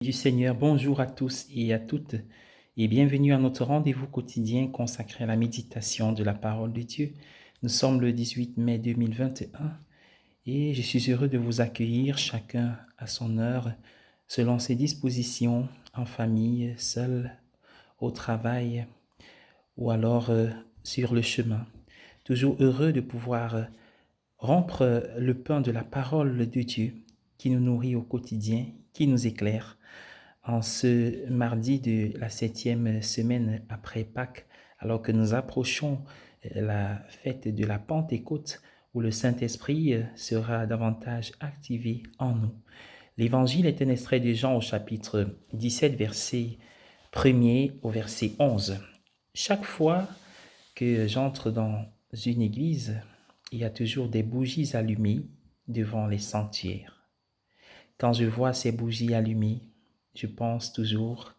Du Seigneur, bonjour à tous et à toutes et bienvenue à notre rendez-vous quotidien consacré à la méditation de la parole de Dieu. Nous sommes le 18 mai 2021 et je suis heureux de vous accueillir chacun à son heure, selon ses dispositions, en famille, seul, au travail ou alors sur le chemin. Toujours heureux de pouvoir rompre le pain de la parole de Dieu qui nous nourrit au quotidien, qui nous éclaire. En ce mardi de la 7e semaine après Pâques, alors que nous approchons la fête de la Pentecôte, où le Saint-Esprit sera davantage activé en nous. L'Évangile est un extrait de Jean au chapitre 17, verset 1er au verset 11. Chaque fois que j'entre dans une église, il y a toujours des bougies allumées devant les sanctuaires. Quand je vois ces bougies allumées, je pense toujours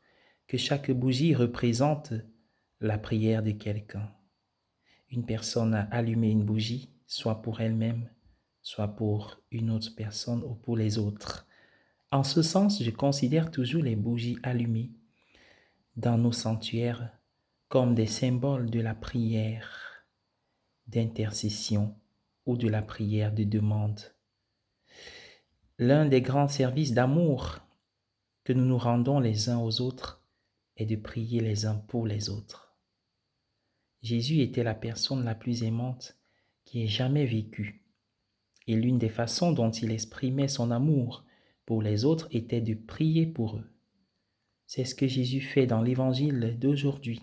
que chaque bougie représente la prière de quelqu'un. Une personne a allumé une bougie, soit pour elle-même, soit pour une autre personne ou pour les autres. En ce sens, je considère toujours les bougies allumées dans nos sanctuaires comme des symboles de la prière d'intercession ou de la prière de demande. L'un des grands services d'amour que nous nous rendons les uns aux autres est de prier les uns pour les autres. Jésus était la personne la plus aimante qui ait jamais vécu. Et l'une des façons dont il exprimait son amour pour les autres était de prier pour eux. C'est ce que Jésus fait dans l'évangile d'aujourd'hui,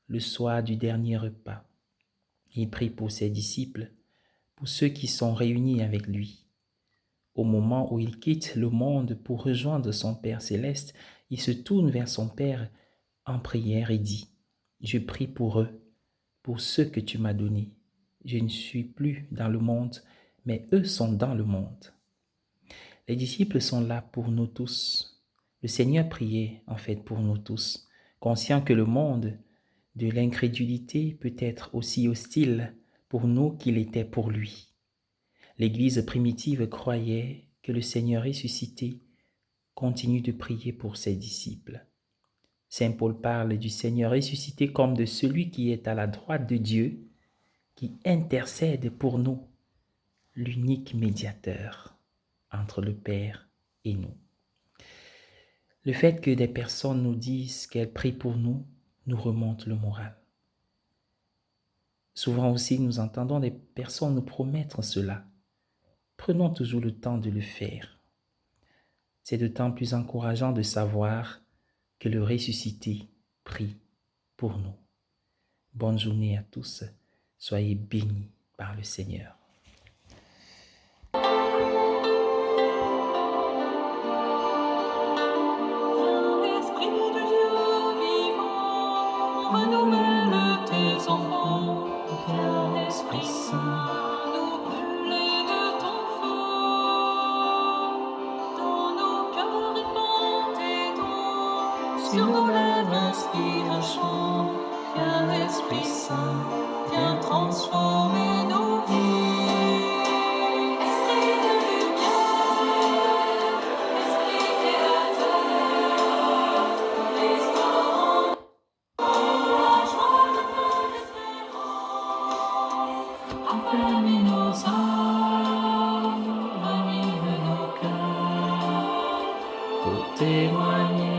le soir du dernier repas. Il prie pour ses disciples, pour ceux qui sont réunis avec lui. Au moment où il quitte le monde pour rejoindre son Père céleste, il se tourne vers son Père en prière et dit « Je prie pour eux, pour ceux que tu m'as donnés. Je ne suis plus dans le monde, mais eux sont dans le monde. » Les disciples sont là pour nous tous. Le Seigneur priait en fait pour nous tous, conscient que le monde de l'incrédulité peut être aussi hostile pour nous qu'il était pour lui. L'Église primitive croyait que le Seigneur ressuscité continue de prier pour ses disciples. Saint Paul parle du Seigneur ressuscité comme de celui qui est à la droite de Dieu, qui intercède pour nous, l'unique médiateur entre le Père et nous. Le fait que des personnes nous disent qu'elles prient pour nous nous remonte le moral. Souvent aussi, nous entendons des personnes nous promettre cela. Prenons toujours le temps de le faire. C'est d'autant plus encourageant de savoir que le ressuscité prie pour nous. Bonne journée à tous. Soyez bénis par le Seigneur. Esprit de Dieu vivant, renouvelle tes enfants. Viens, Esprit Saint, nous brûler de ton feu. Dans nos cœurs répand tes dons, sur nos lèvres inspire un chant. Viens, Esprit Saint, viens transformer nos vies. Esprit de lumière, Esprit créateur, restaurant la joie de notre espérance. Raffermis nos âmes, ranime nos cœurs, pour témoigner